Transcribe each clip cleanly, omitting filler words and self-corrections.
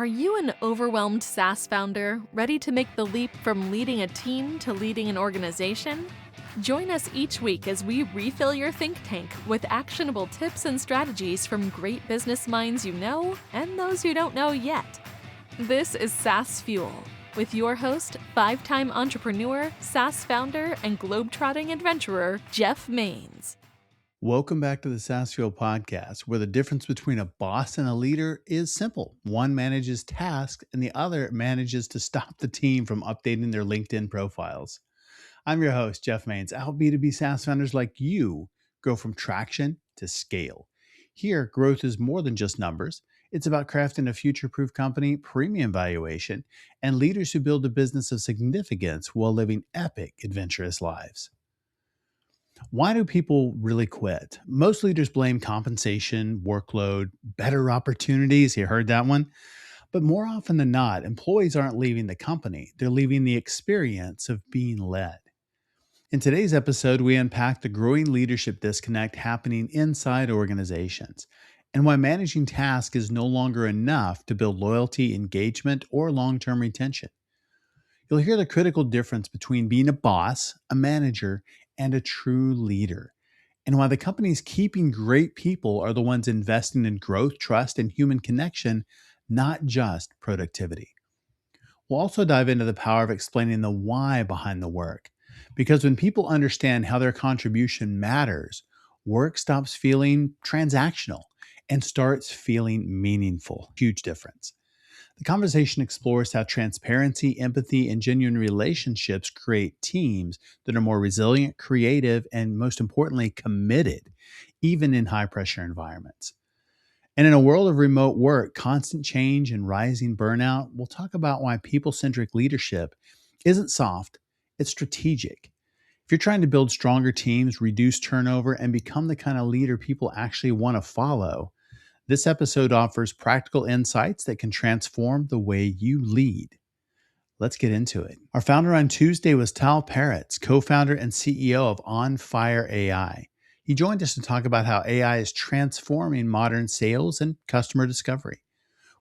Are you an overwhelmed SaaS founder ready to make the leap from leading a team to leading an organization? Join us each week as we refill your think tank with actionable tips and strategies from great business minds you know and those you don't know yet. This is SaaS Fuel with your host, 5-time entrepreneur, SaaS founder, and globetrotting adventurer, Jeff Maines. Welcome back to the SaaS Fuel podcast, where the difference between a boss and a leader is simple. One manages tasks and the other manages to stop the team from updating their LinkedIn profiles. I'm your host, Jeff Maines. I help B2B SaaS founders like you go from traction to scale. Here, growth is more than just numbers. It's about crafting a future-proof company, premium valuation, and leaders who build a business of significance while living epic, adventurous lives. Why do people really quit? Most leaders blame compensation, workload, better opportunities. You heard that one. But more often than not, employees aren't leaving the company. They're leaving the experience of being led. In today's episode, we unpack the growing leadership disconnect happening inside organizations and why managing tasks is no longer enough to build loyalty, engagement, or long-term retention. You'll hear the critical difference between being a boss, a manager, and a true leader, and why the companies keeping great people are the ones investing in growth, trust, and human connection, not just productivity. We'll also dive into the power of explaining the why behind the work, because when people understand how their contribution matters, work stops feeling transactional and starts feeling meaningful. Huge difference. The conversation explores how transparency, empathy, and genuine relationships create teams that are more resilient, creative, and most importantly, committed, even in high-pressure environments. And in a world of remote work, constant change, and rising burnout, we'll talk about why people-centric leadership isn't soft, it's strategic. If you're trying to build stronger teams, reduce turnover, and become the kind of leader people actually want to follow, this episode offers practical insights that can transform the way you lead. Let's get into it. Our founder on Tuesday was Tal Peretz, co-founder and CEO of On Fire AI. He joined us to talk about how AI is transforming modern sales and customer discovery.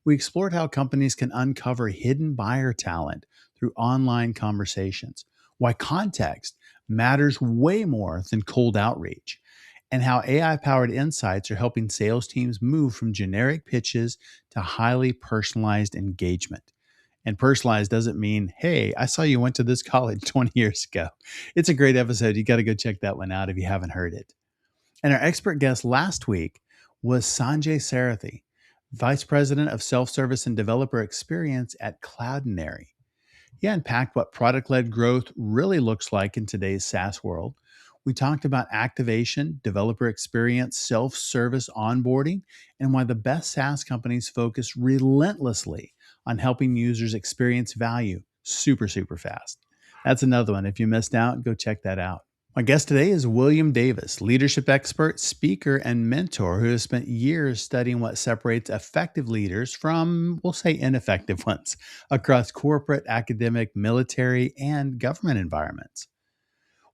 We explored how companies can uncover hidden buyer talent through online conversations, why context matters way more than cold outreach, and how AI-powered insights are helping sales teams move from generic pitches to highly personalized engagement. And personalized doesn't mean, hey, I saw you went to this college 20 years ago. It's a great episode. You got to go check that one out if you haven't heard it. And our expert guest last week was Sanjay Sarathi, Vice President of Self-Service and Developer Experience at Cloudinary. He unpacked what product-led growth really looks like in today's SaaS world. We talked about activation, developer experience, self-service onboarding, and why the best SaaS companies focus relentlessly on helping users experience value super fast. That's another one. If you missed out, go check that out. My guest today is William Davis, leadership expert, speaker, and mentor who has spent years studying what separates effective leaders from, we'll say, ineffective ones across corporate, academic, military, and government environments.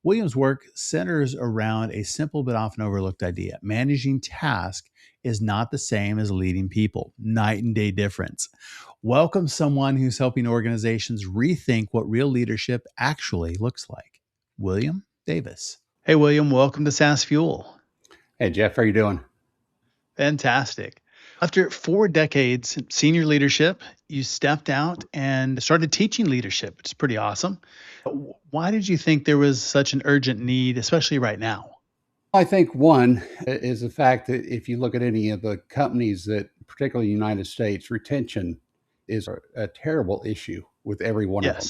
William's work centers around a simple but often overlooked idea. Managing tasks is not the same as leading people. Night and day difference. Welcome someone who's helping organizations rethink what real leadership actually looks like. William Davis. Hey, William, welcome to SaaS Fuel. Hey, Jeff, how are you doing? Fantastic. After 4 decades in senior leadership, you stepped out and started teaching leadership, which is pretty awesome. Why did you think there was such an urgent need, especially right now? I think one is the fact that if you look at any of the companies that, particularly in the United States, retention is a terrible issue with every one of them.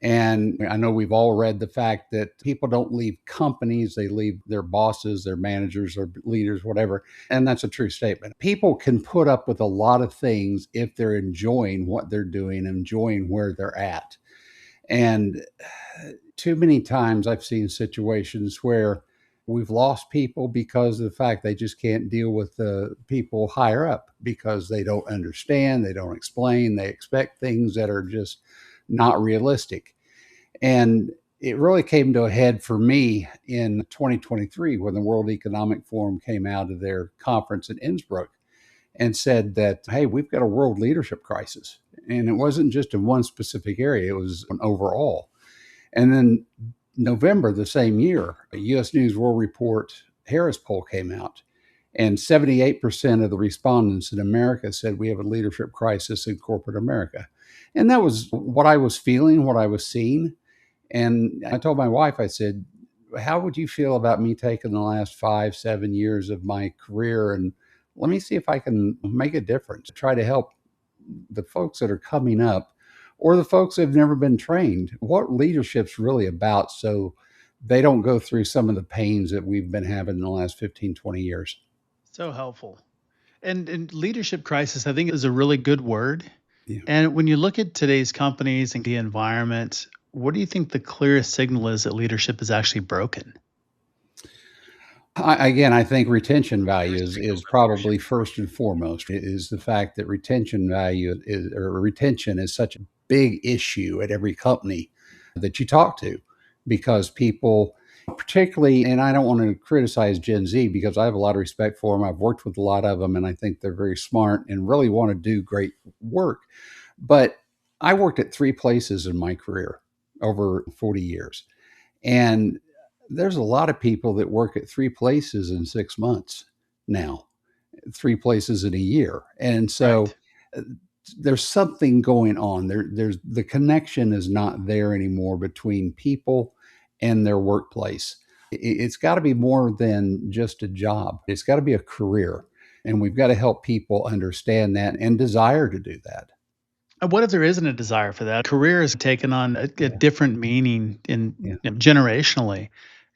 And I know we've all read the fact that people don't leave companies, they leave their bosses, their managers, their leaders, whatever. And that's a true statement. People can put up with a lot of things if they're enjoying what they're doing, enjoying where they're at. And too many times I've seen situations where we've lost people because of the fact they just can't deal with the people higher up because they don't understand, they don't explain, they expect things that are just not realistic. And it really came to a head for me in 2023 when the World Economic Forum came out of their conference in Innsbruck. and said that, hey, we've got a world leadership crisis. And it wasn't just in one specific area, it was an overall. And then November the same year, a U.S. News World Report Harris poll came out, and 78% of the respondents in America said we have a leadership crisis in corporate America. And that was what I was feeling, what I was seeing. And I told my wife, I said, how would you feel about me taking the last 5-7 years of my career and let me see if I can make a difference, try to help the folks that are coming up or the folks that have never been trained, what leadership's really about, so they don't go through some of the pains that we've been having in the last 15, 20 years. So helpful. And leadership crisis, I think, is a really good word. Yeah. And when you look at today's companies and the environment, what do you think the clearest signal is that leadership is actually broken? I think retention value is probably first and foremost. It is the fact that retention is such a big issue at every company that you talk to, because people, particularly, and I don't want to criticize Gen Z because I have a lot of respect for them. I've worked with a lot of them and I think they're very smart and really want to do great work. But I worked at 3 places in my career over 40 years. And there's a lot of people that work at 3 places in 6 months now, 3 places in a year. And so Right. there's something going on. There's the connection is not there anymore between people and their workplace. It's got to be more than just a job. It's got to be a career. And we've got to help people understand that and desire to do that. And what if there isn't a desire for that? Career has taken on a Yeah. different meaning in Yeah. generationally.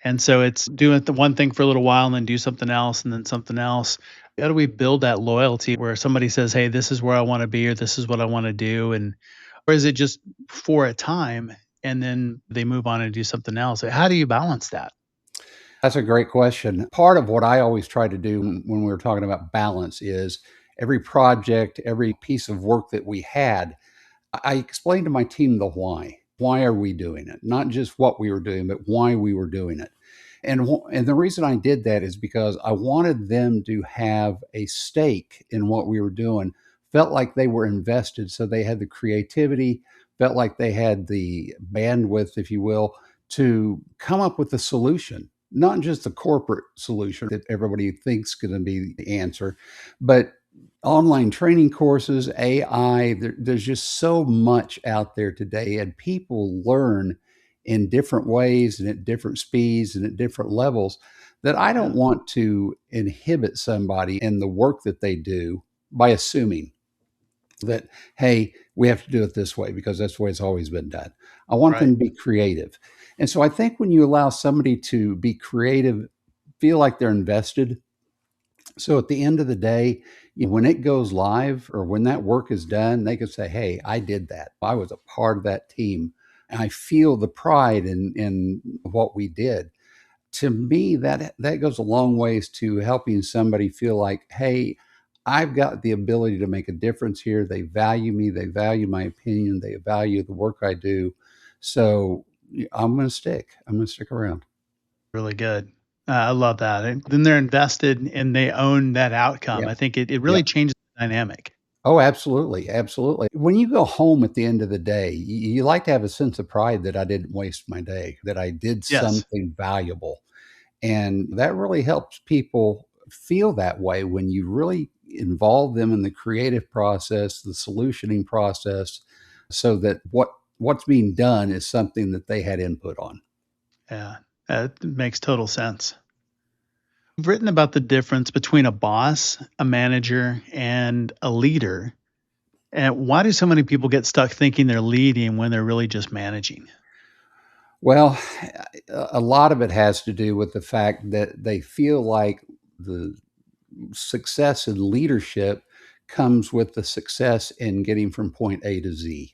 And so it's doing the one thing for a little while and then do something else and then something else. How do we build that loyalty where somebody says, hey, this is where I want to be or this is what I want to do? And or is it just for a time and then they move on and do something else? How do you balance that? That's a great question. Part of what I always try to do when we were talking about balance is every project, every piece of work that we had, I explained to my team the why. Why are we doing it? Not just what we were doing, but why we were doing it. And the reason I did that is because I wanted them to have a stake in what we were doing, felt like they were invested, so they had the creativity, felt like they had the bandwidth, if you will, to come up with a solution, not just the corporate solution that everybody thinks is going to be the answer, but online training courses, AI. There's just so much out there today, and people learn in different ways and at different speeds and at different levels, that I don't want to inhibit somebody in the work that they do by assuming that, hey, we have to do it this way because that's the way it's always been done. I want them to be creative. And so I think when you allow somebody to be creative, feel like they're invested. So at the end of the day, when it goes live or when that work is done, they can say, hey, I did that. I was a part of that team. And I feel the pride in what we did. To me, that goes a long ways to helping somebody feel like, hey, I've got the ability to make a difference here. They value me. They value my opinion. They value the work I do. So I'm going to stick. I'm going to stick around. Really good. I love that. And then they're invested and they own that outcome. Yeah. I think it really changes the dynamic. Oh, absolutely. Absolutely. When you go home at the end of the day, you like to have a sense of pride that I didn't waste my day, that I did something valuable. And that really helps people feel that way when you really involve them in the creative process, the solutioning process, so that what's being done is something that they had input on. Yeah, it makes total sense. I've written about the difference between a boss, a manager, and a leader. And why do so many people get stuck thinking they're leading when they're really just managing? Well, a lot of it has to do with the fact that they feel like the success in leadership comes with the success in getting from point A to Z.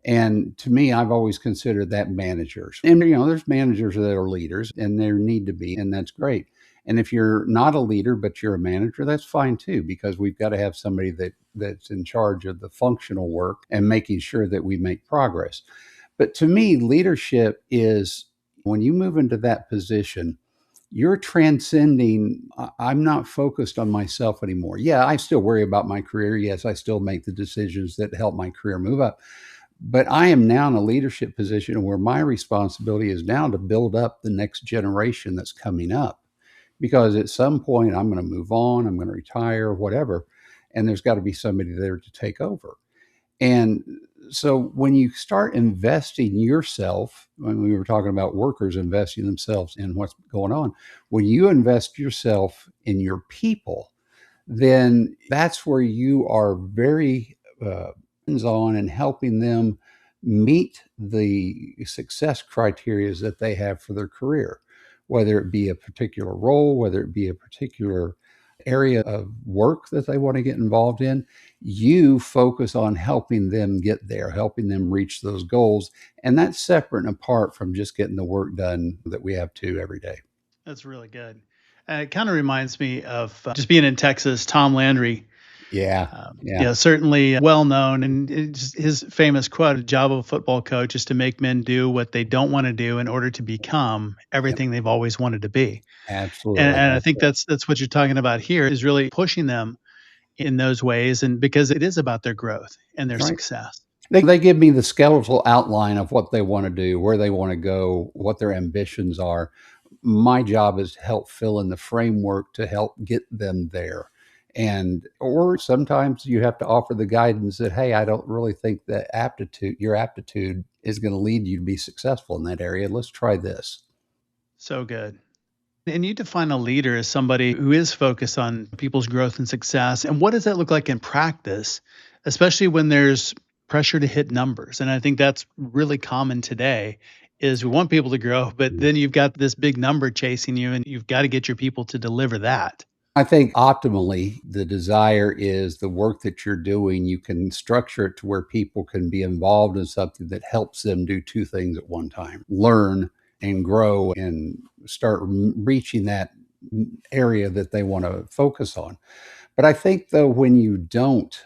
And to me, I've always considered that managers. And, there's managers that are leaders and there need to be, and that's great. And if you're not a leader, but you're a manager, that's fine too, because we've got to have somebody that's in charge of the functional work and making sure that we make progress. But to me, leadership is when you move into that position, you're transcending. I'm not focused on myself anymore. Yeah, I still worry about my career. Yes, I still make the decisions that help my career move up. But I am now in a leadership position where my responsibility is now to build up the next generation that's coming up. Because at some point I'm going to move on, I'm going to retire, whatever, and there's got to be somebody there to take over. And so when you start investing yourself, when we were talking about workers investing themselves in what's going on, when you invest yourself in your people, then that's where you are very hands-on and helping them meet the success criteria that they have for their career, whether it be a particular role, whether it be a particular area of work that they want to get involved in. You focus on helping them get there, helping them reach those goals. And that's separate and apart from just getting the work done that we have to every day. That's really good. It kind of reminds me of just being in Texas, Tom Landry. Yeah. Certainly well known. And his famous quote, a job of a football coach is to make men do what they don't want to do in order to become everything they've always wanted to be. Absolutely. And I think that's what you're talking about here, is really pushing them in those ways, and because it is about their growth and their success. They give me the skeletal outline of what they want to do, where they want to go, what their ambitions are. My job is to help fill in the framework to help get them there. Or sometimes you have to offer the guidance that, hey, I don't really think that your aptitude is going to lead you to be successful in that area. Let's try this. So good. And you define a leader as somebody who is focused on people's growth and success. And what does that look like in practice, especially when there's pressure to hit numbers? And I think that's really common today, is we want people to grow, but then you've got this big number chasing you and you've got to get your people to deliver that. I think optimally, the desire is the work that you're doing, you can structure it to where people can be involved in something that helps them do two things at one time: learn and grow and start reaching that area that they want to focus on. But I think, though, when you don't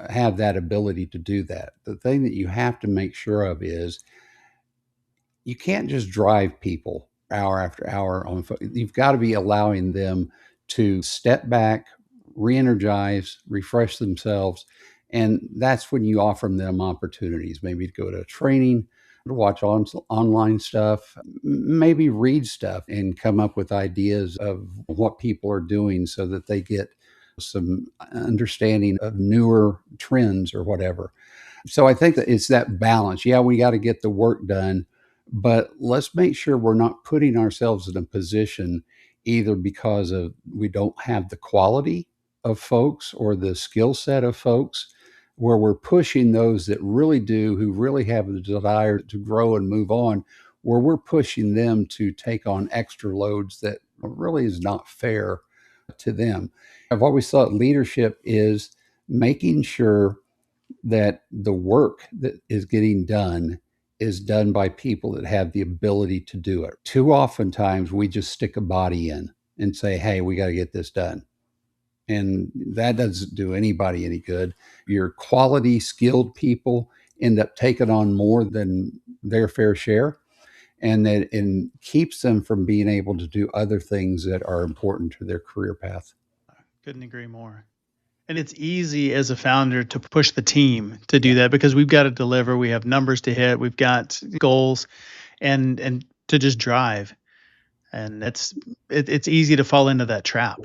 have that ability to do that, the thing that you have to make sure of is you can't just drive people hour after hour on phone. You've got to be allowing them to step back, re-energize, refresh themselves. And that's when you offer them opportunities, maybe to go to training, to watch online stuff, maybe read stuff and come up with ideas of what people are doing so that they get some understanding of newer trends or whatever. So I think that it's that balance. Yeah, we got to get the work done, but let's make sure we're not putting ourselves in a position either because of we don't have the quality of folks or the skill set of folks, where we're pushing those that really do, who really have the desire to grow and move on, where we're pushing them to take on extra loads that really is not fair to them. I've always thought leadership is making sure that the work that is getting done is done by people that have the ability to do it. Too oftentimes we just stick a body in and say, hey, we got to get this done. And that doesn't do anybody any good. Your quality, skilled people end up taking on more than their fair share. And that keeps them from being able to do other things that are important to their career path. Couldn't agree more. And it's easy as a founder to push the team to do that because we've got to deliver. We have numbers to hit. We've got goals, and to just drive. And it's easy to fall into that trap.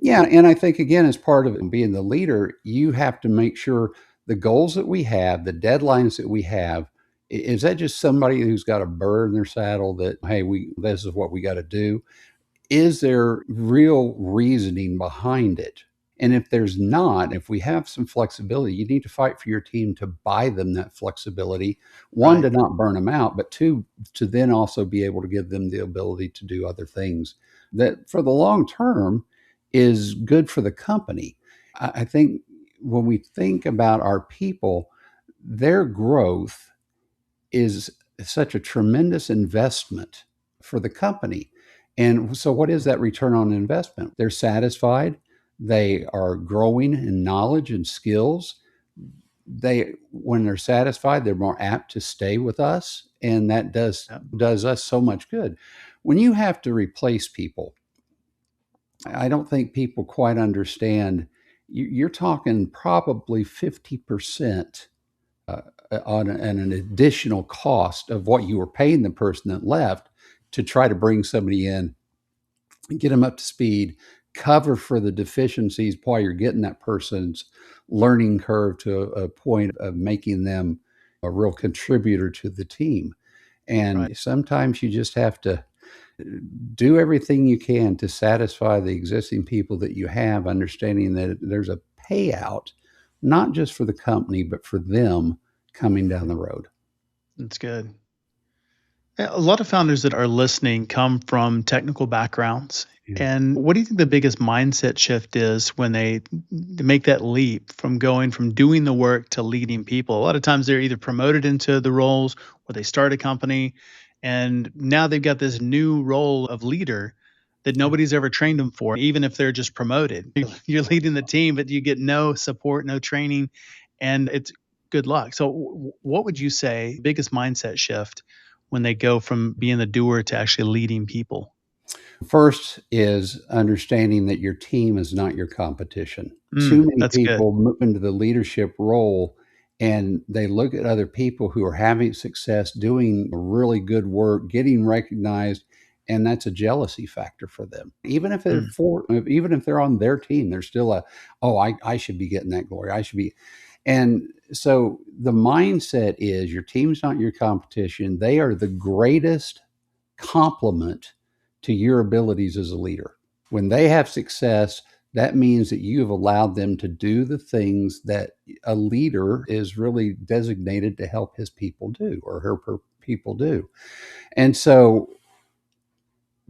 Yeah, and I think, again, as part of being the leader, you have to make sure the goals that we have, the deadlines that we have, is that just somebody who's got a bird in their saddle that, hey, this is what we got to do? Is there real reasoning behind it? And if there's not, if we have some flexibility, you need to fight for your team to buy them that flexibility. One, to not burn them out, but two, to then also be able to give them the ability to do other things that for the long term is good for the company. I think when we think about our people, their growth is such a tremendous investment for the company. And so what is that return on investment? They're satisfied. They are growing in knowledge and skills. when they're satisfied, they're more apt to stay with us, and that does us so much good. When you have to replace people, I don't think people quite understand. You're talking probably 50% on an additional cost of what you were paying the person that left to try to bring somebody in, get them up to speed, cover for the deficiencies while you're getting that person's learning curve to a point of making them a real contributor to the team. And sometimes you just have to do everything you can to satisfy the existing people that you have, understanding that there's a payout, not just for the company, but for them coming down the road. That's good. A lot of founders that are listening come from technical backgrounds. Yeah. And what do you think the biggest mindset shift is when they make that leap from going from doing the work to leading people? A lot of times they're either promoted into the roles or they start a company and now they've got this new role of leader that nobody's ever trained them for, even if they're just promoted. You're leading the team, but you get no support, no training, and it's good luck. So, what would you say biggest mindset shift when they go from being the doer to actually leading people? First is understanding that your team is not your competition. Too many That's good. people move into the leadership role and they look at other people who are having success, doing really good work, getting recognized, and that's a jealousy factor for them. Even if even if they're on their team, they're still I should be getting that glory. I should be. And so the mindset is your team's not your competition. They are the greatest complement to your abilities as a leader. When they have success, that means that you have allowed them to do the things that a leader is really designated to help his people do or her people do. And so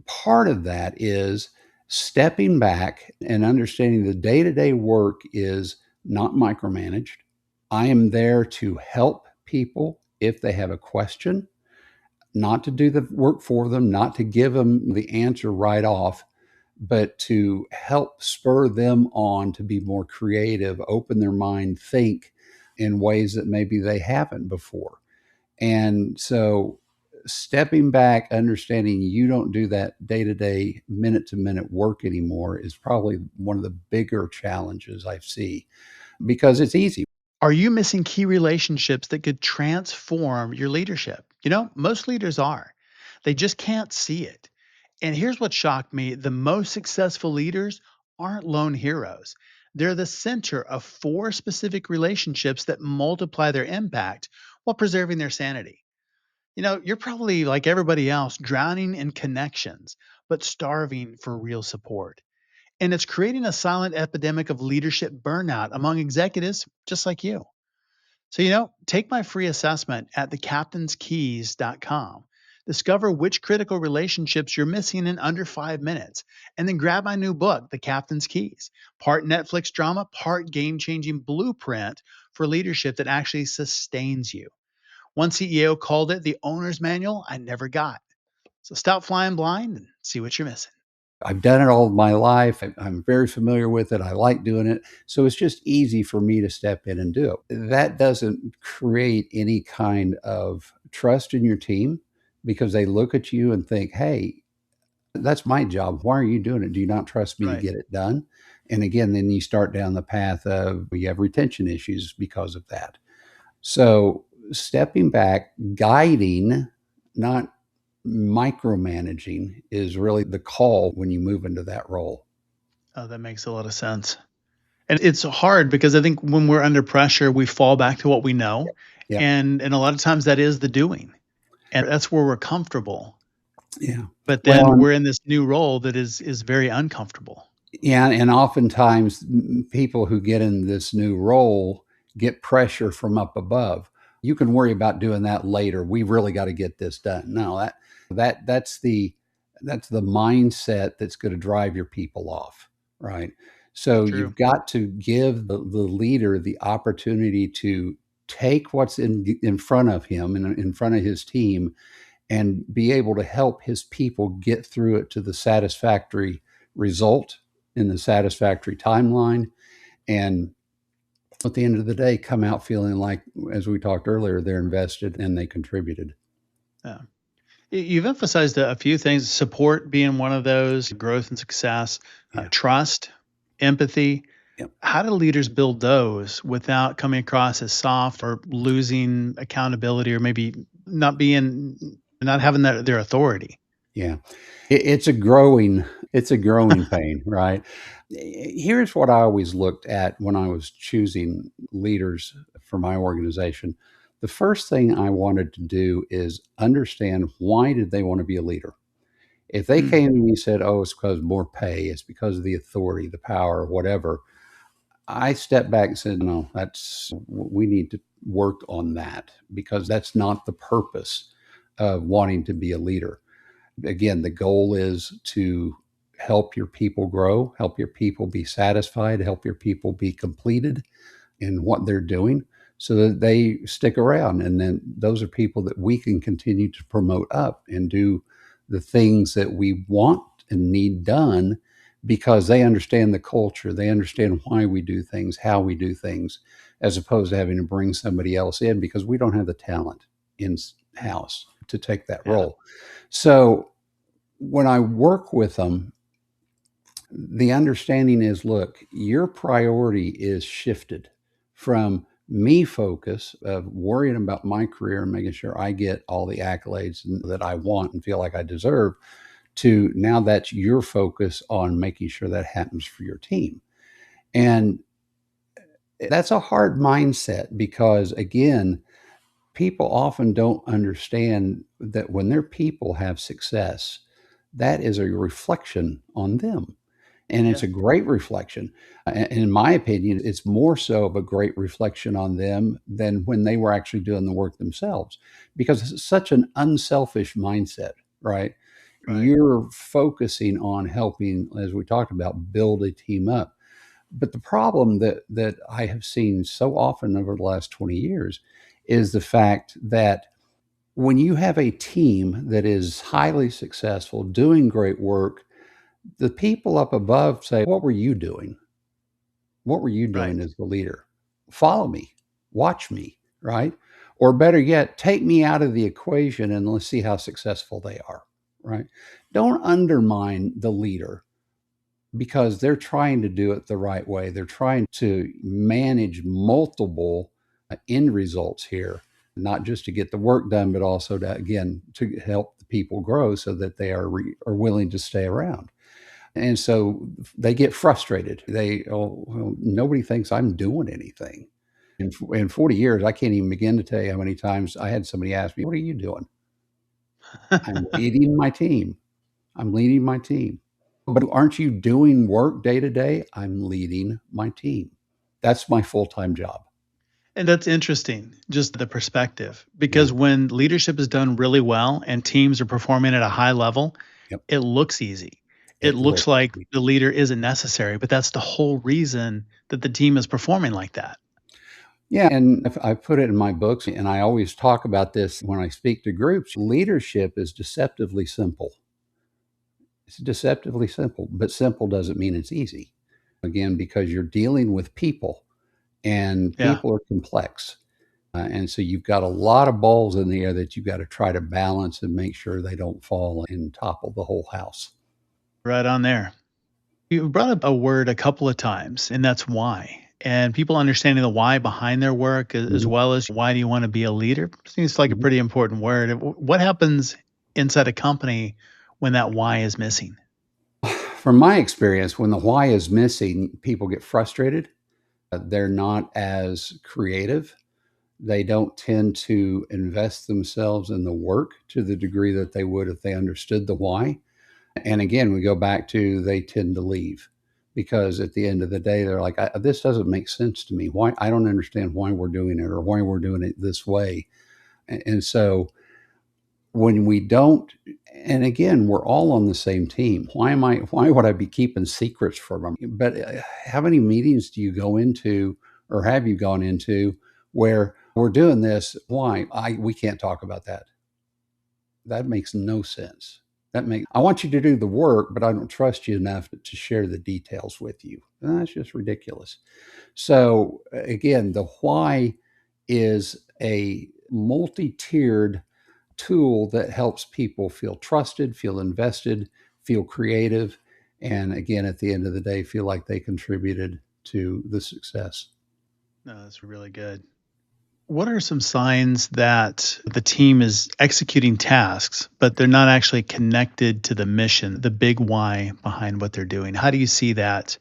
part of that is stepping back and understanding the day-to-day work is not micromanaged. I am there to help people if they have a question, not to do the work for them, not to give them the answer right off, but to help spur them on to be more creative, open their mind, think in ways that maybe they haven't before. And so stepping back, understanding you don't do that day-to-day, minute-to-minute work anymore is probably one of the bigger challenges I see because it's easy. Are you missing key relationships that could transform your leadership? Most leaders are. They just can't see it. And here's what shocked me: the most successful leaders aren't lone heroes. They're the center of four specific relationships that multiply their impact while preserving their sanity. You're probably like everybody else, drowning in connections, but starving for real support. And it's creating a silent epidemic of leadership burnout among executives just like you. So, take my free assessment at thecaptainskeys.com. Discover which critical relationships you're missing in under 5 minutes, and then grab my new book, The Captain's Keys, part Netflix drama, part game changing blueprint for leadership that actually sustains you. One CEO called it the owner's manual I never got. So, stop flying blind and see what you're missing. I've done it all my life. I'm very familiar with it. I like doing it. So it's just easy for me to step in and do it. That doesn't create any kind of trust in your team because they look at you and think, hey, that's my job. Why are you doing it? Do you not trust me to get it done? And again, then you start down the path of you have retention issues because of that. So stepping back, guiding, not micromanaging is really the call when you move into that role. Oh, that makes a lot of sense. And it's hard because I think when we're under pressure, we fall back to what we know. Yeah. And a lot of times that is the doing. And that's where we're comfortable. Yeah. But then we're in this new role that is very uncomfortable. Yeah. And oftentimes people who get in this new role get pressure from up above. You can worry about doing that later. We really got to get this done. No, that's the mindset that's going to drive your people off, right? So True. you've got to give the leader the opportunity to take what's in front of him and in front of his team and be able to help his people get through it to the satisfactory result in the satisfactory timeline. And At the end of the day, come out feeling like, as we talked earlier, they're invested and they contributed. Yeah. You've emphasized a few things, support being one of those, growth and success, Yeah. trust, empathy. Yep. How do leaders build those without coming across as soft or losing accountability or maybe not having their authority? Yeah. It's a growing pain, right? Here's what I always looked at when I was choosing leaders for my organization. The first thing I wanted to do is understand, why did they want to be a leader? If they came to me and said, "Oh, it's because more pay, it's because of the authority, the power, whatever," I stepped back and said, "No, we need to work on that, because that's not the purpose of wanting to be a leader." Again, the goal is to help your people grow, help your people be satisfied, help your people be completed in what they're doing, so that they stick around. And then those are people that we can continue to promote up and do the things that we want and need done, because they understand the culture, they understand why we do things, how we do things, as opposed to having to bring somebody else in because we don't have the talent in house to take that role. So when I work with them, the understanding is, look, your priority is shifted from me focus of worrying about my career and making sure I get all the accolades that I want and feel like I deserve, to now that's your focus on making sure that happens for your team. And that's a hard mindset, because again, people often don't understand that when their people have success, that is a reflection on them. And it's a great reflection. In my opinion, it's more so of a great reflection on them than when they were actually doing the work themselves, because it's such an unselfish mindset, right? Right. You're focusing on helping, as we talked about, build a team up. But the problem that I have seen so often over the last 20 years is the fact that when you have a team that is highly successful, doing great work, the people up above say, "What were you doing? What were you doing Right. as the leader? Follow me, watch me," right? Or better yet, take me out of the equation and let's see how successful they are, right? Don't undermine the leader because they're trying to do it the right way. They're trying to manage multiple end results here, not just to get the work done, but also to, again, to help the people grow so that they are willing to stay around. And so they get frustrated. Well, nobody thinks I'm doing anything. In 40 years, I can't even begin to tell you how many times I had somebody ask me, "What are you doing?" "I'm leading my team. I'm leading my team." "But aren't you doing work day to day?" "I'm leading my team. That's my full-time job." And that's interesting, just the perspective, Yeah. because when leadership is done really well and teams are performing at a high level, Yep. it looks easy. It It looks looks like the leader isn't necessary, but that's the whole reason that the team is performing like that. Yeah, and I put it in my books, and I always talk about this when I speak to groups. Leadership is deceptively simple. It's deceptively simple, but simple doesn't mean it's easy. Again, because you're dealing with people, and Yeah, people are complex. And so you've got a lot of balls in the air that you've got to try to balance and make sure they don't fall and topple the whole house. right on there. You brought up a word a couple of times, and that's why. And people understanding the why behind their work, as Mhm, well as why do you want to be a leader, seems like a mhm. pretty important word. What happens inside a company when that why is missing? From my experience, when the why is missing, people get frustrated. They're not as creative. They don't tend to invest themselves in the work to the degree that they would if they understood the why. And again, we go back to, they tend to leave because at the end of the day, they're like, "This doesn't make sense to me. Why? I don't understand why we're doing it or why we're doing it this way." And so when we don't, and again, we're all on the same team. Why would I be keeping secrets from them? But how many meetings do you go into, or have you gone into, where we're doing this? Why? We can't talk about that. That makes no sense. I want you to do the work, but I don't trust you enough to share the details with you. And that's just ridiculous. So again, the why is a multi-tiered tool that helps people feel trusted, feel invested, feel creative, and again, at the end of the day, feel like they contributed to the success. No, that's really good. What are some signs that the team is executing tasks, but they're not actually connected to the mission, the big why behind what they're doing? How do you see that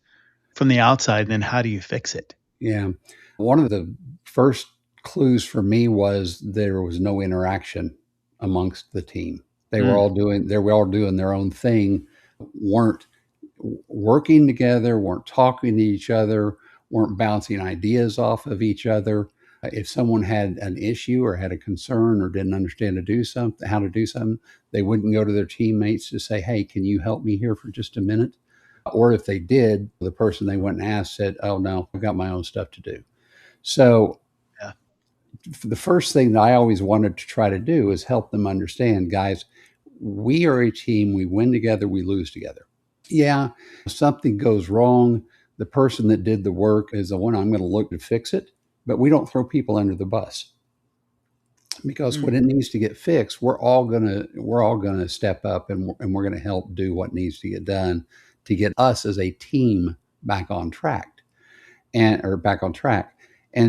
from the outside, and then how do you fix it? Yeah. One of the first clues for me was there was no interaction amongst the team. They were all doing their own thing, weren't working together, weren't talking to each other, weren't bouncing ideas off of each other. If someone had an issue or had a concern or didn't understand how to do something, they wouldn't go to their teammates to say, "Hey, can you help me here for just a minute?" Or if they did, the person they went and asked said, "Oh no, I've got my own stuff to do." So Yeah. the first thing that I always wanted to try to do is help them understand, guys, we are a team. We win together, we lose together. Yeah, if something goes wrong, the person that did the work is the one I'm going to look to fix it, but we don't throw people under the bus, because when it needs to get fixed, we're all gonna step up, and we're gonna help do what needs to get done to get us as a team back on track. And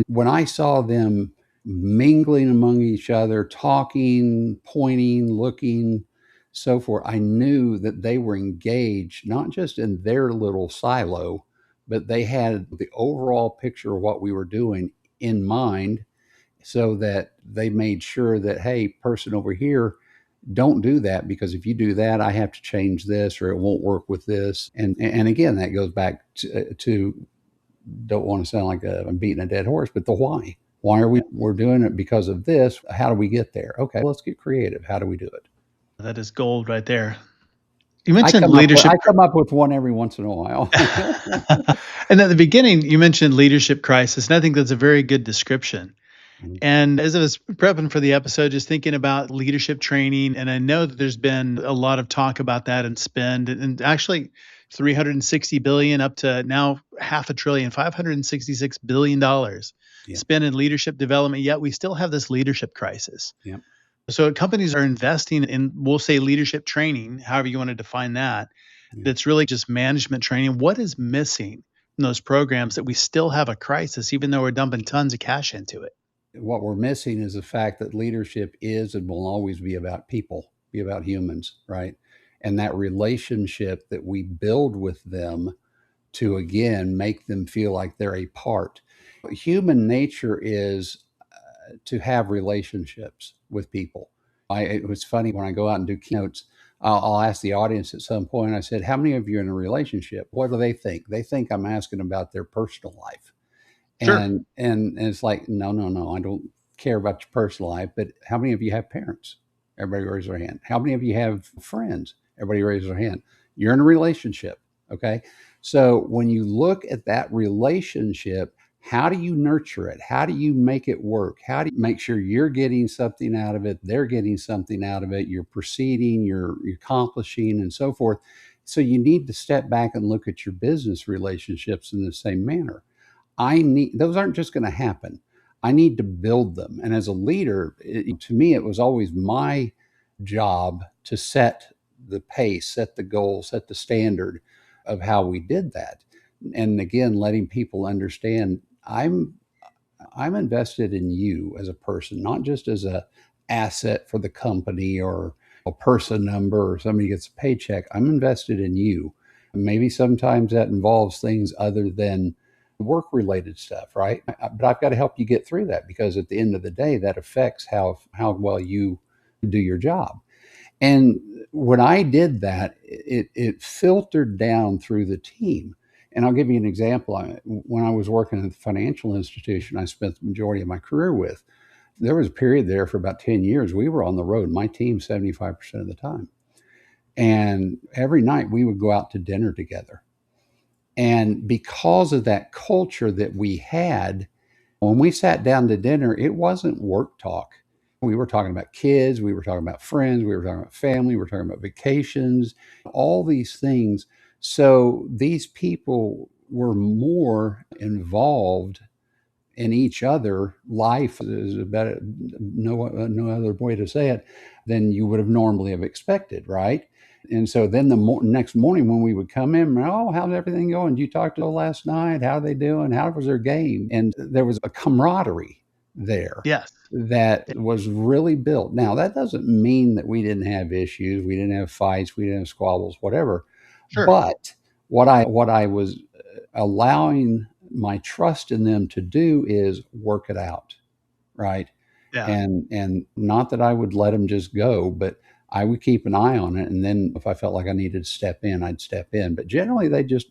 when I saw them mingling among each other, talking, pointing, looking, so forth, I knew that they were engaged, not just in their little silo, but they had the overall picture of what we were doing in mind, so that they made sure that, hey, person over here, don't do that, because if you do that, I have to change this, or it won't work with this. And again, that goes back to don't want to sound like I'm beating a dead horse, but the why. Why are we're doing it because of this? How do we get there? Okay, let's get creative. How do we do it? That is gold right there. You mentioned leadership. I come up with one every once in a while. And at the beginning, you mentioned leadership crisis, and I think that's a very good description. And as I was prepping for the episode, just thinking about leadership training, and I know that there's been a lot of talk about that and spend, and actually 360 billion up to now half a trillion, $566 billion spent in leadership development, yet we still have this leadership crisis. Yep. So companies are investing in, we'll say, leadership training, however you want to define that, that's really just management training. What is missing in those programs that we still have a crisis, even though we're dumping tons of cash into it? What we're missing is the fact that leadership is and will always be about people, be about humans, right? And that relationship that we build with them to, again, make them feel like they're a part. Human nature is to have relationships with people. It was funny when I go out and do keynotes, I'll ask the audience at some point, I said, how many of you are in a relationship? What do they think? They think I'm asking about their personal life. Sure. And it's like, no, I don't care about your personal life, but how many of you have parents? Everybody raise their hand. How many of you have friends? Everybody raise their hand. You're in a relationship, okay? So when you look at that relationship, how do you nurture it? How do you make it work? How do you make sure you're getting something out of it, they're getting something out of it, you're proceeding, you're accomplishing, and so forth. So you need to step back and look at your business relationships in the same manner. Those aren't just going to happen. I need to build them. And as a leader, to me, it was always my job to set the pace, set the goal, set the standard of how we did that. And again, letting people understand I'm invested in you as a person, not just as a asset for the company or a person number or somebody gets a paycheck. I'm invested in you. Maybe sometimes that involves things other than work related stuff, right? But I've got to help you get through that, because at the end of the day, that affects how well you do your job. And when I did that, it filtered down through the team. And I'll give you an example. When I was working at the financial institution I spent the majority of my career with, there was a period there for about 10 years. We were on the road, my team 75% of the time. And every night we would go out to dinner together. And because of that culture that we had, when we sat down to dinner, it wasn't work talk. We were talking about kids, we were talking about friends, we were talking about family, we were talking about vacations, all these things. So these people were more involved in each other. Life is about no other way to say it than you would have normally have expected, right? And so then the next morning when we would come in, oh, how's everything going? Did you talk to them last night? How are they doing? How was their game? And there was a camaraderie there Yes. that was really built. Now, that doesn't mean that we didn't have issues, we didn't have fights, we didn't have squabbles, whatever. Sure. But what I was allowing my trust in them to do is work it out, right? Yeah. And not that I would let them just go, but I would keep an eye on it. And then if I felt like I needed to step in, I'd step in. But generally, they just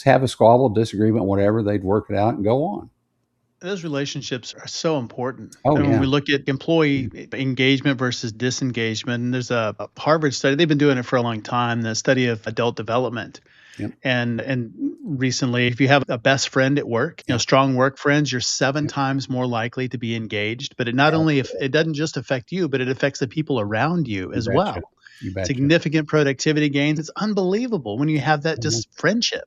have a squabble, disagreement, whatever. They'd work it out and go on. Those relationships are so important. Oh, And yeah. when we look at employee engagement versus disengagement, and there's a Harvard study, they've been doing it for a long time, the study of adult development. Yep. And recently, if you have a best friend at work, strong work friends, you're 7 times more likely to be engaged. But it not only it doesn't just affect you, but it affects the people around you as well. You betcha. Significant productivity gains. It's unbelievable when you have that just friendship.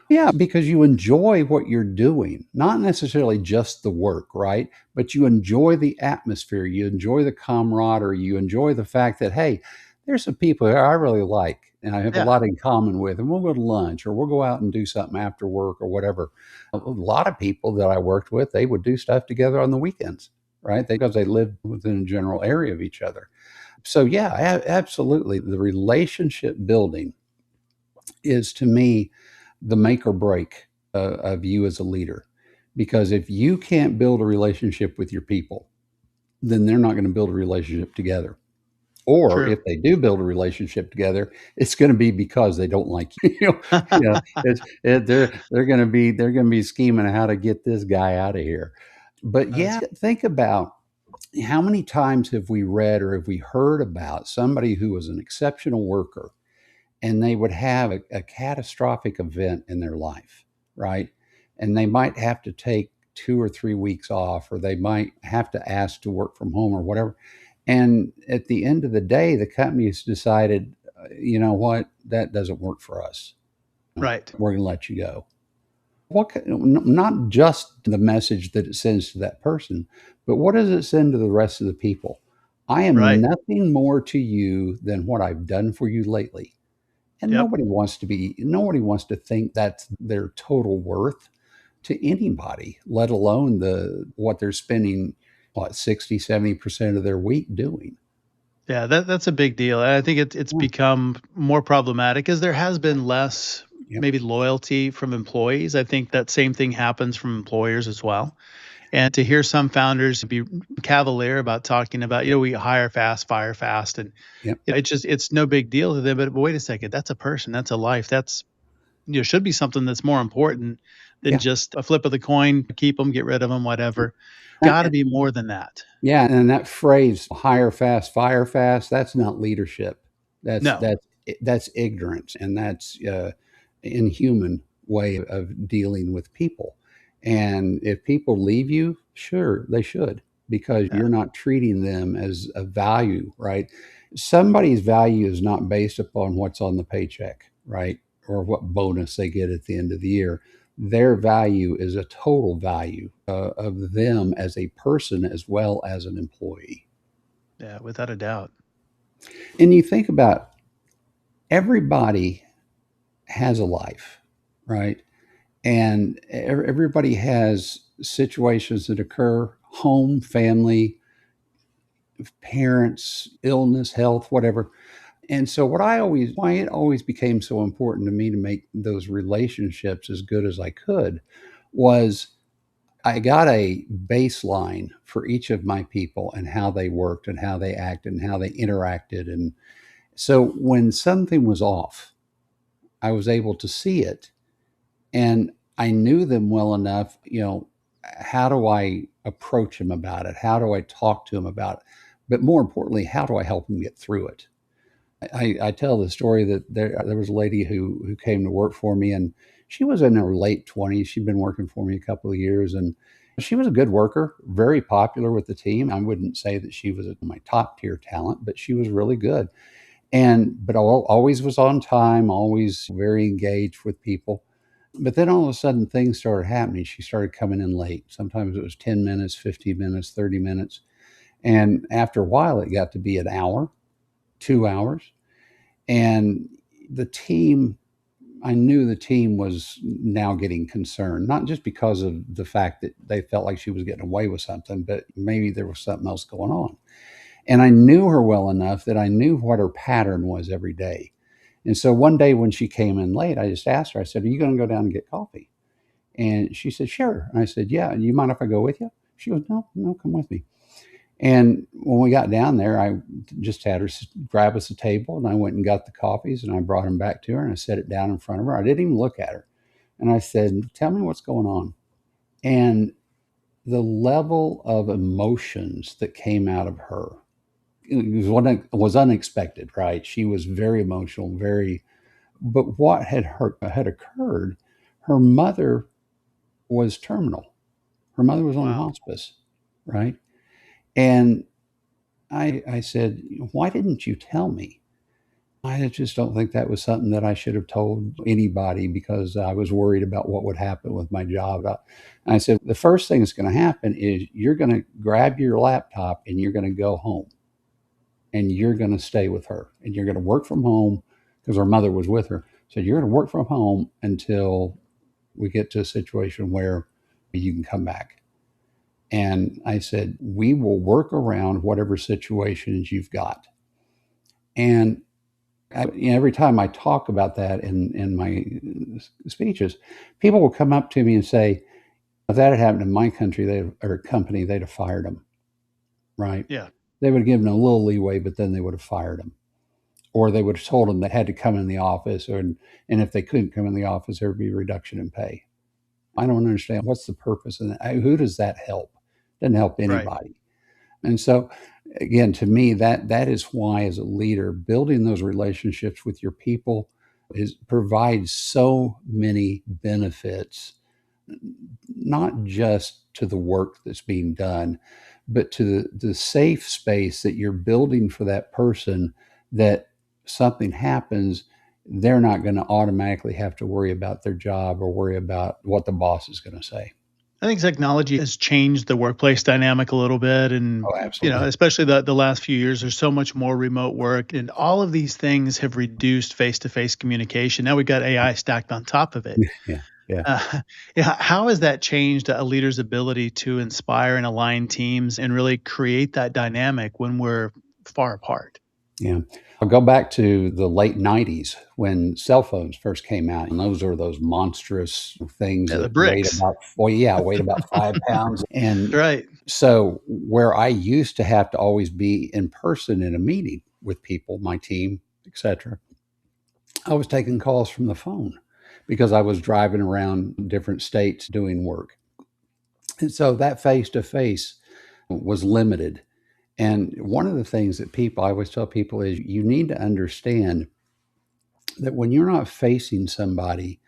Yeah, because you enjoy what you're doing, not necessarily just the work, right? But you enjoy the atmosphere, you enjoy the camaraderie, you enjoy the fact that, hey, there's some people here I really like and I have a lot in common with, and we'll go to lunch or we'll go out and do something after work or whatever. A lot of people that I worked with, they would do stuff together on the weekends, right? Because they lived within a general area of each other. So yeah, absolutely. The relationship building is, to me, the make or break of you as a leader. Because if you can't build a relationship with your people, then they're not going to build a relationship together. Or if they do build a relationship together, it's going to be because they don't like you. They're going to be scheming how to get this guy out of here. But yeah, think about how many times have we read or have we heard about somebody who was an exceptional worker and they would have a catastrophic event in their life, right? And they might have to take 2 or 3 weeks off, or they might have to ask to work from home or whatever. And at the end of the day, the company has decided, you know what, that doesn't work for us. Right. We're going to let you go. Not just the message that it sends to that person, but what does it send to the rest of the people? I am nothing more to you than what I've done for you lately. And nobody wants to think that's their total worth to anybody, let alone what they're spending, 60-70% of their week doing. Yeah, that's a big deal. And I think it's become more problematic as there has been less maybe loyalty from employees. I think that same thing happens from employers as well. And to hear some founders be cavalier about talking about, we hire fast, fire fast, and it's no big deal to them. But wait a second, that's a person, that's a life, that's should be something that's more important than just a flip of the coin, keep them, get rid of them, whatever. Got to be more than that. Yeah, and that phrase, hire fast, fire fast, that's not leadership. That's ignorance, and that's inhuman way of dealing with people. And if people leave you, sure, they should, because you're not treating them as a value, right? Somebody's value is not based upon what's on the paycheck, right? Or what bonus they get at the end of the year. Their value is a total value of them as a person as well as an employee. Yeah, without a doubt. And you think about, everybody has a life, right? And everybody has situations that occur, home, family, parents, illness, health, whatever. And so why it always became so important to me to make those relationships as good as I could was I got a baseline for each of my people and how they worked and how they acted and how they interacted. And so when something was off, I was able to see it, and I knew them well enough, how do I approach them about it? How do I talk to them about it? But more importantly, how do I help them get through it? I tell the story that there was a lady who came to work for me, and she was in her late 20s. She'd been working for me a couple of years, and She was a good worker, very popular with the team. I wouldn't say that she was my top tier talent, but she was really good. But always was on time, always very engaged with people. But then all of a sudden things started happening. She started coming in late. Sometimes it was 10 minutes, 15 minutes, 30 minutes. And after a while, it got to be an hour, 2 hours. And the team, I knew the team was now getting concerned, not just because of the fact that they felt like she was getting away with something, but maybe there was something else going on. And I knew her well enough that I knew what her pattern was every day. And so one day when she came in late, I just asked her, I said, "Are you going to go down and get coffee?" And she said, "Sure." And I said, "Yeah. And you mind if I go with you?" She goes, "No, no, come with me." And when we got down there, I just had her grab us a table, and I went and got the coffees, and I brought them back to her, and I set it down in front of her. I didn't even look at her. And I said, "Tell me what's going on." And the level of emotions that came out of her, it was unexpected, right? She was very emotional, but what had occurred, her mother was terminal. Her mother was on Wow. hospice, right? And I said, "Why didn't you tell me?" I just don't think that was something that I should have told anybody because I was worried about what would happen with my job. I said, "The first thing that's going to happen is you're going to grab your laptop and you're going to go home and you're going to stay with her and you're going to work from home," because her mother was with her. So you're going to work from home until we get to a situation where you can come back. And I said, "We will work around whatever situations you've got." And every time I talk about that in my speeches, people will come up to me and say, "If that had happened in my country, or company, they'd have fired them." Right? Yeah. They would have given them a little leeway, but then they would have fired them, or they would have told them they had to come in the office, and if they couldn't come in the office, there would be a reduction in pay. I don't understand what's the purpose, and who does that help? Doesn't help Right. anybody. And so, again, to me, that is why, as a leader, building those relationships with your people provides so many benefits, not just to the work that's being done, but to the safe space that you're building for that person, that something happens, they're not going to automatically have to worry about their job or worry about what the boss is going to say. I think technology has changed the workplace dynamic a little bit, and Oh, absolutely. especially the last few years, there's so much more remote work, and all of these things have reduced face-to-face communication. Now we've got AI stacked on top of it. Yeah. Yeah. Yeah, how has that changed a leader's ability to inspire and align teams and really create that dynamic when we're far apart? Yeah. I'll go back to the late 90s when cell phones first came out, and those are those monstrous things Yeah, the that bricks. weighed about 5 pounds. And Right. so, where I used to have to always be in person in a meeting with people, my team, etc., I was taking calls from the phone because I was driving around different states doing work. And so that face to face was limited. And one of the things that I always tell people is you need to understand that when you're not facing somebody,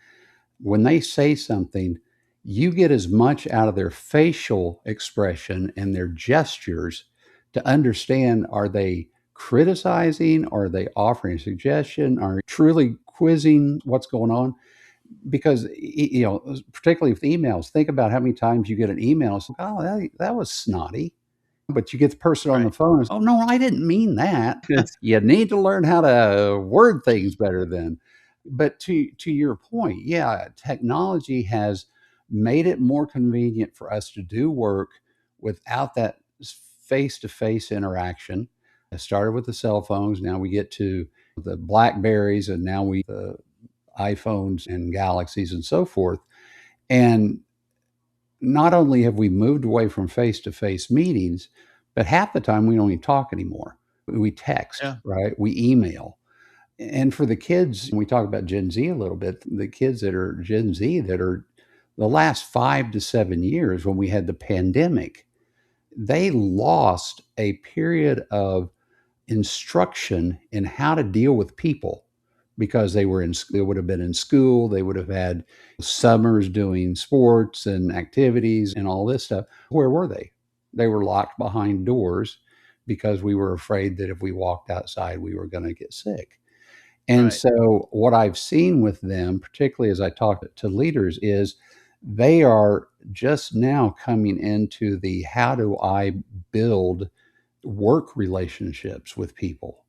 when they say something, you get as much out of their facial expression and their gestures to understand, are they criticizing? Are they offering a suggestion? Are they truly quizzing what's going on? Because, particularly with emails, think about how many times you get an email. It's like, "Oh, that was snotty." But you get the person on the Right. phone and, "Oh, no, I didn't mean that." You need to learn how to word things better then. But to your point, yeah, technology has made it more convenient for us to do work without that face-to-face interaction. It started with the cell phones, now we get to the BlackBerries, and now the iPhones and Galaxies and so forth. And not only have we moved away from face-to-face meetings, but half the time we don't even talk anymore. We text, Yeah. right? We email. And for the kids, we talk about Gen Z a little bit, the kids that are Gen Z that are the last 5 to 7 years when we had the pandemic, they lost a period of instruction in how to deal with people because they would have been in school, they would have had summers doing sports and activities and all this stuff. Where were they? They were locked behind doors because we were afraid that if we walked outside, we were going to get sick. And Right. so what I've seen with them, particularly as I talk to leaders, is they are just now coming into the how do I build work relationships with people,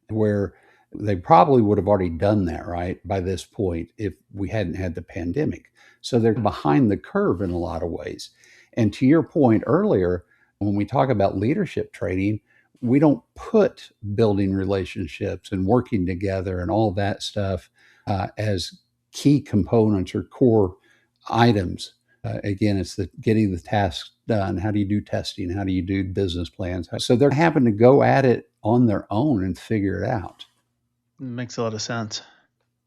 where they probably would have already done that, right, by this point if we hadn't had the pandemic. So they're behind the curve in a lot of ways. And to your point earlier, when we talk about leadership training, we don't put building relationships and working together and all that stuff as key components or core items. Again, it's the getting the tasks done. How do you do testing? How do you do business plans? So they're having to go at it on their own and figure it out. Makes a lot of sense.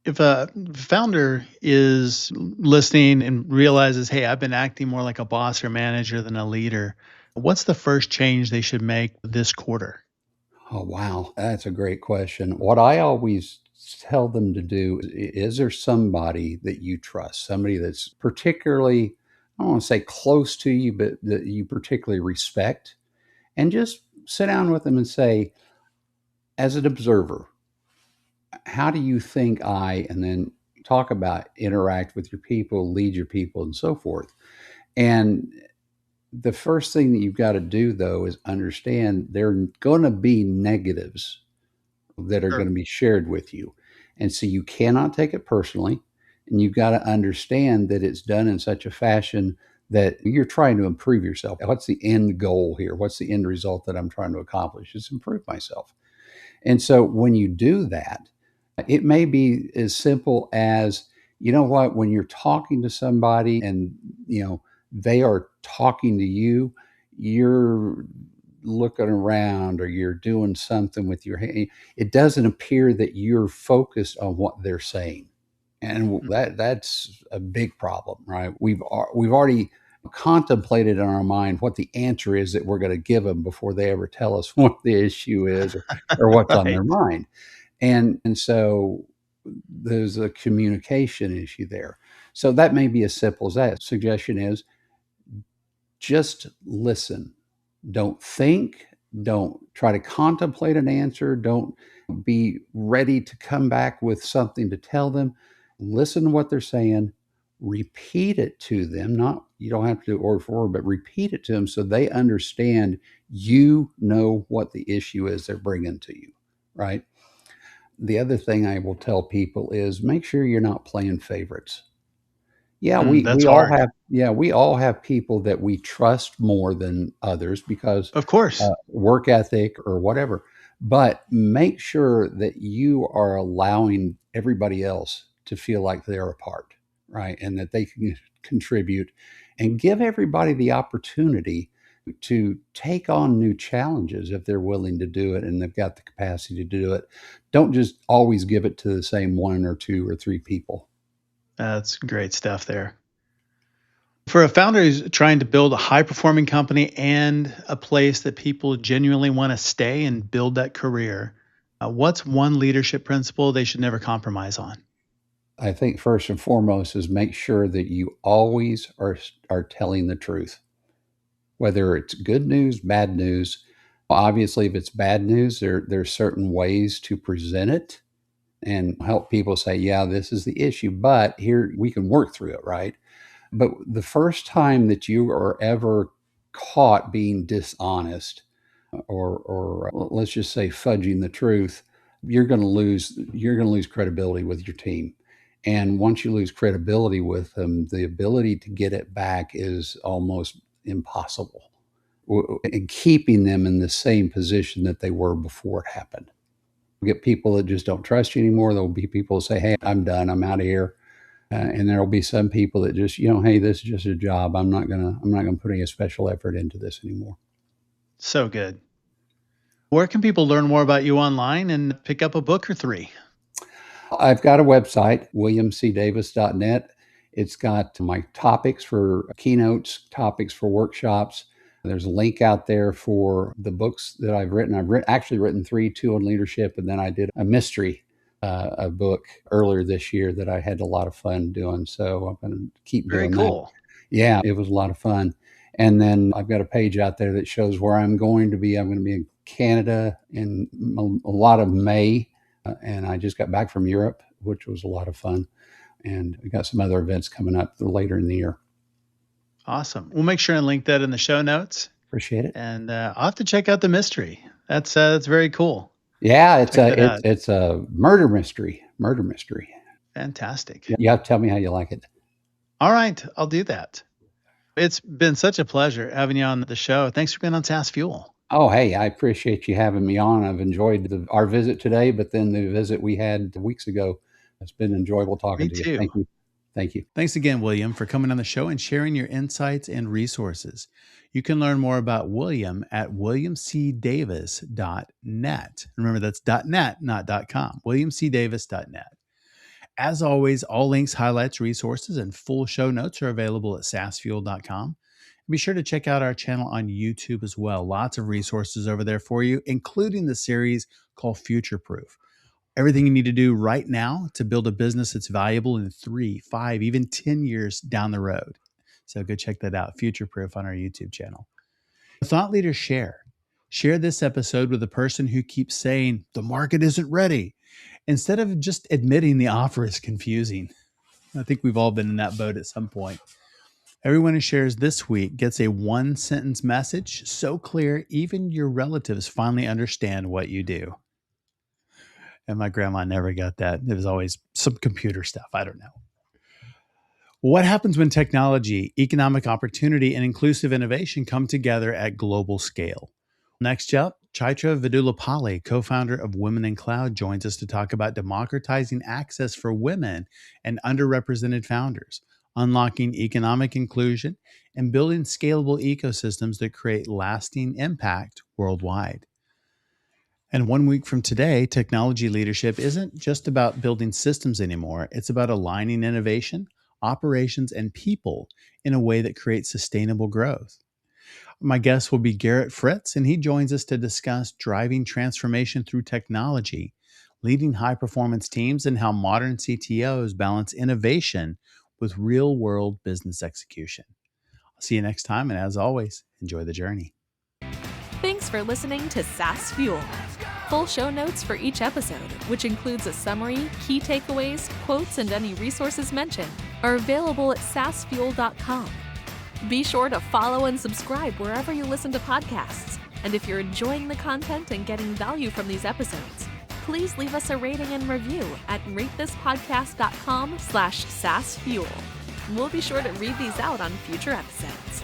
If a founder is listening and realizes, hey, I've been acting more like a boss or manager than a leader, what's the first change they should make this quarter? Oh, wow. That's a great question. What I always tell them to do is there somebody that you trust, somebody that's particularly, I don't want to say close to you, but that you particularly respect, and just sit down with them and say, as an observer, how do you think and then talk about interact with your people, lead your people, and so forth. And the first thing that you've got to do, though, is understand there are going to be negatives that are Sure. going to be shared with you. And so you cannot take it personally. And you've got to understand that it's done in such a fashion that you're trying to improve yourself. What's the end goal here? What's the end result that I'm trying to accomplish? Is improve myself. And so when you do that, it may be as simple as, you know what, when you're talking to somebody and, they are talking to you, you're looking around or you're doing something with your hand. It doesn't appear that you're focused on what they're saying. And that's a big problem, right? We've already contemplated in our mind what the answer is that we're going to give them before they ever tell us what the issue is or what's on their Right. mind. And so there's a communication issue there. So that may be as simple as that. Suggestion is just listen. Don't think. Don't try to contemplate an answer. Don't be ready to come back with something to tell them. Listen to what they're saying. Repeat it to them. Not you don't have to do word for word, but repeat it to them so they understand you know what the issue is they're bringing to you, right? The other thing I will tell people is make sure you're not playing favorites. Yeah, That's hard. we all have people that we trust more than others because Of course. work ethic or whatever. But make sure that you are allowing everybody else to feel like they're a part, right? And that they can contribute and give everybody the opportunity to take on new challenges if they're willing to do it and they've got the capacity to do it. Don't just always give it to the same one or two or three people. That's great stuff there. For a founder who's trying to build a high performing company and a place that people genuinely want to stay and build that career, what's one leadership principle they should never compromise on? I think first and foremost is make sure that you always are telling the truth, whether it's good news, bad news. Obviously, if it's bad news, there's certain ways to present it and help people say, yeah, this is the issue, but here we can work through it, right? But the first time that you are ever caught being dishonest or let's just say fudging the truth, you're going to lose credibility with your team. And once you lose credibility with them, the ability to get it back is almost impossible. And keeping them in the same position that they were before it happened. We get people that just don't trust you anymore. There'll be people who say, "Hey, I'm done. I'm out of here." And there'll be some people that just, hey, this is just a job. I'm not gonna put any special effort into this anymore. So good. Where can people learn more about you online and pick up a book or three? I've got a website, williamcdavis.net. It's got my topics for keynotes, topics for workshops. There's a link out there for the books that I've written. Actually written three, two on leadership, and then I did a mystery a book earlier this year that I had a lot of fun doing. So I'm going to keep Very doing cool. that. Yeah, it was a lot of fun. And then I've got a page out there that shows where I'm going to be. I'm going to be in Canada in a lot of May. And I just got back from Europe, which was a lot of fun. And we got some other events coming up later in the year. Awesome. We'll make sure and link that in the show notes. Appreciate it. And I'll have to check out the mystery. That's very cool. Yeah, it's a murder mystery. Fantastic. You have to tell me how you like it. All right, I'll do that. It's been such a pleasure having you on the show. Thanks for being on SaaS Fuel. Oh, hey, I appreciate you having me on. I've enjoyed our visit today, but then the visit we had weeks ago. It's been enjoyable talking to you. Thank you. Thank you. Thanks again, William, for coming on the show and sharing your insights and resources. You can learn more about William at williamcdavis.net. Remember, that's .net, not .com. williamcdavis.net. As always, all links, highlights, resources, and full show notes are available at saasfuel.com. Be sure to check out our channel on YouTube as well. Lots of resources over there for you, including the series called Future Proof. Everything you need to do right now to build a business that's valuable in 3, 5, even 10 years down the road. So go check that out, Future Proof, on our YouTube channel. Thought leaders share. Share this episode with a person who keeps saying, the market isn't ready, instead of just admitting the offer is confusing. I think we've all been in that boat at some point. Everyone who shares this week gets a 1-sentence message so clear, even your relatives finally understand what you do. And my grandma never got that. It was always some computer stuff. I don't know. What happens when technology, economic opportunity, and inclusive innovation come together at global scale? Next up, Chaitra Vidulapalli, co-founder of Women in Cloud, joins us to talk about democratizing access for women and underrepresented founders, unlocking economic inclusion, and building scalable ecosystems that create lasting impact worldwide. And 1 week from today, technology leadership isn't just about building systems anymore. It's about aligning innovation, operations, and people in a way that creates sustainable growth. My guest will be Garrett Fritz, and he joins us to discuss driving transformation through technology, leading high-performance teams, and how modern CTOs balance innovation with real-world business execution. I'll see you next time, and as always, enjoy the journey. Thanks for listening to SaaS Fuel. Full show notes for each episode, which includes a summary, key takeaways, quotes, and any resources mentioned, are available at saasfuel.com. Be sure to follow and subscribe wherever you listen to podcasts. And if you're enjoying the content and getting value from these episodes, please leave us a rating and review at ratethispodcast.com/SaaSfuel. We'll be sure to read these out on future episodes.